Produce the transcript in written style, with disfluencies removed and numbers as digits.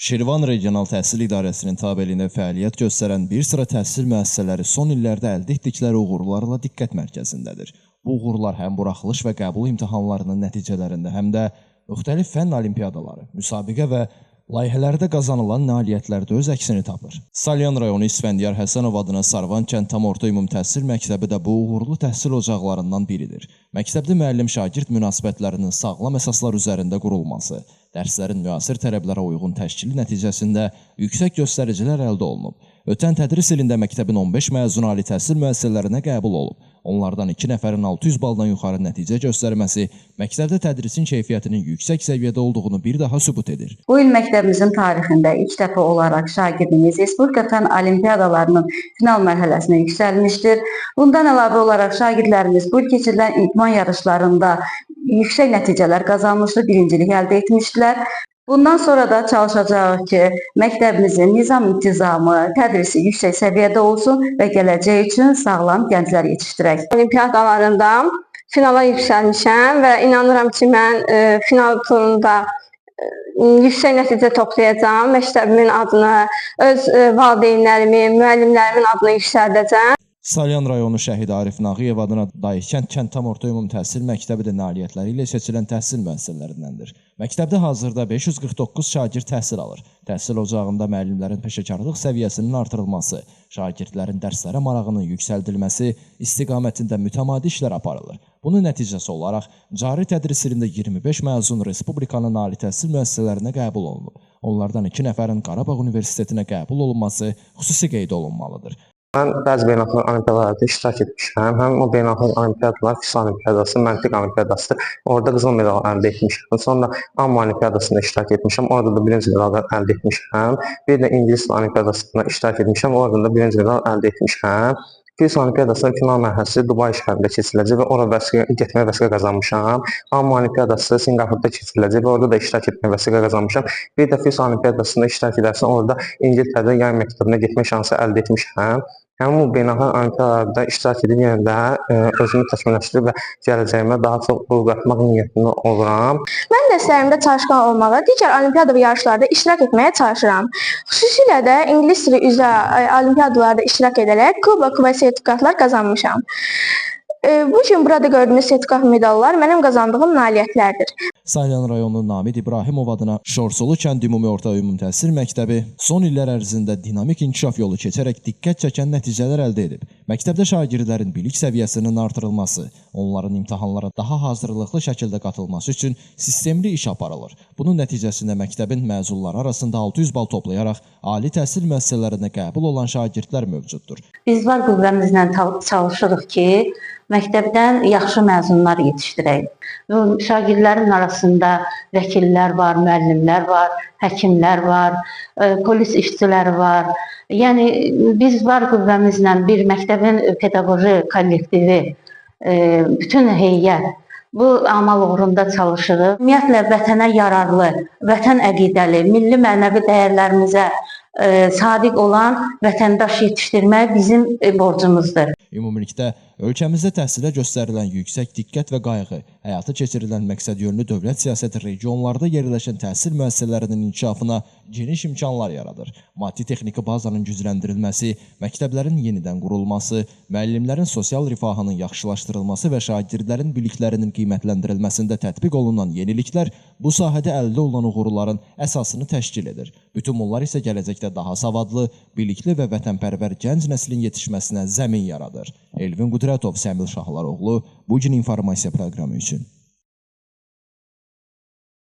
Şirvan Regional Təhsil İdarəsinin tabeliyində fəaliyyət göstərən bir sıra təhsil müəssisələri son illərdə əldə etdikləri uğurlarla diqqət mərkəzindədir. Bu uğurlar həm buraxılış və qəbul imtahanlarının nəticələrində, həm də müxtəlif fənn olimpiadaları, müsabiqə və layihələrdə qazanılan nailiyyətlərdə öz əksini tapır. Salyan rayonu İsfəndiyar Həsənov adına Sarvan kənd tam orta ümumi təhsil məktəbi də bu uğurlu təhsil ocaqlarından biridir. Məktəbdə müəllim-şagird münasibətlərinin sağlam əsaslar üzərində qurulması, dərslərin müasir tələblərə uyğun təşkili nəticəsində yüksək göstəricilər əldə olunub. Ötən tədris ilində məktəbin 15 məzun ali təhsil müəssisələrinə qəbul olub. Onlardan 2 nəfərin 600 baldan yuxarı nəticə göstərməsi məktəbdə tədrisin keyfiyyətinin yüksək səviyyədə olduğunu bir daha sübut edir. Bu il məktəbimizin tarixində ilk dəfə olaraq şagirdimiz Respublika fənn olimpiadalarının final mərhələsinə yüksəlmişdir. Bundan əlavə olaraq şagirdlərimiz bu il keçirilən idman yarışlarında yüksək nəticələr qazanmışdır, birincilik əldə etmişdilər. Bundan sonra da çalışacağıq ki, məktəbimizin nizam-intizamı, tədrisi yüksək səviyyədə olsun və gələcək üçün sağlam gənclər yetişdirək. Olimpiadalarında finala yüksəlmişəm və inanıram ki, mən final turunda yüksək nəticə toplayacağam. Məktəbimin adını, öz valideynlərimin, müəllimlərimin adını yüksəldəcəm. Salyan rayonu Şəhid Arif Nağıyev adına Dayıkənd kənd tam orta ümumi təhsil məktəbi də nailiyyətləri ilə seçilən təhsil müəssisələrindəndir. Məktəbdə hazırda 549 şagird təhsil alır. Təhsil ocağında müəllimlərin peşəkarlıq səviyyəsinin artırılması, şagirdlərin dərslərə marağının yüksəldilməsi istiqamətində mütəmadi işlər aparılır. Bunun nəticəsi olaraq cari tədris ilində 25 məzun Respublikanın ali təhsil müəssisələrinə qəbul olunub. Onlardan 2 nəfərin Qarabağ Universitetinə qəbul olunması xüsusi qeyd olunmalıdır. Mən bəzi beynəlxalq olimpiadalarda iştirak etmişəm. Həmin o beynəlxalq olimpiadalar FİS olimpiadası, məntiq olimpiadası. Orada qızıl medal əldə etmişəm. Sonra AMMA olimpiadasında iştirak etmişəm. Orada da birinci medal əldə etmişəm. Bir də İngilis olimpiadasında iştirak etmişəm. Orada da birinci medal əldə etmişəm. FİS olimpiadasının final mərhələsi Dubay şəhərində keçiriləcək və ora getməyə vəsiqə qazanmışam. AMMA olimpiadası Sinqapurda keçiriləcək və orada da iştirak etməyə vəsiqə qazanmışam. Bir də FİS olimpiadasında iştirak edərsən, orada İngiltərədə yay məktəbinə getmək şansı əldə etmişəm. Həmin bu beynəlxalq olimpiadalarda iştirak edib yenə də özümü təkmilləşdirib və gələcəyimə daha çox uğur qatmaq niyyətində oluram. Mən dərslərimdə çalışqan olmağa, digər olimpiada və yarışlarda iştirak etməyə çalışıram. Xüsusilə də ingilis dili üzrə olimpiadalarda iştirak edərək kubok və sertifikatlar qazanmışam. Bu gün burada gördüyünüz sertifikat medallar mənim qazandığım nailiyyətlərdir. Salyan rayonu Namid İbrahimov adına Şorsulu kənd ümumi orta ümumi təhsil məktəbi son illər ərzində dinamik inkişaf yolu keçərək diqqət çəkən nəticələr əldə edib. Məktəbdə şagirdlərin bilik səviyyəsinin artırılması, onların imtahanlara daha hazırlıqlı şəkildə qatılması üçün sistemli iş aparılır. Bunun nəticəsində məktəbin məzunları arasında 600 bal toplayaraq ali təhsil müəssisələrinə qəbul olan şagirdlər mövcuddur. Biz var qüvvəmizlə çalışırıq ki, məktəbdən yaxşı məzunlar yetişdirək. Şagirdlərin arasında vəkillər var, müəllimlər var, həkimlər var, polis işçiləri var. Yəni biz var qüvvəmizlə bir məktəbin pedaqoji kollektivi, bütün heyət bu amal uğrunda çalışırıq. Ümumiyyətlə vətənə yararlı, vətən əqidəli, milli mənəvi dəyərlərimizə sadiq olan vətəndaş yetişdirmək bizim borcumuzdur. Ümumilikdə ölkəmizdə təhsilə göstərilən yüksək diqqət və qayğı, həyata keçirilən məqsədyönlü dövlət siyasəti regionlarda yerləşən təhsil müəssisələrinin inkişafına geniş imkanlar yaradır. Maddi-texniki bazanın gücləndirilməsi, məktəblərin yenidən qurulması, müəllimlərin sosial rifahının yaxşılaşdırılması və şagirdlərin biliklərinin qiymətləndirilməsində tətbiq olunan yeniliklər bu sahədə əldə olunan uğurların əsasını təşkil edir. Bütün bunlar isə gələcəkdə daha savadlı, bilikli və vətənpərvər gənc nəslin yetişməsinə zəmin yaradır. Elvin Qudratov, Səmil Şahlaroğlu, Bugün informasiya proqramı üçün.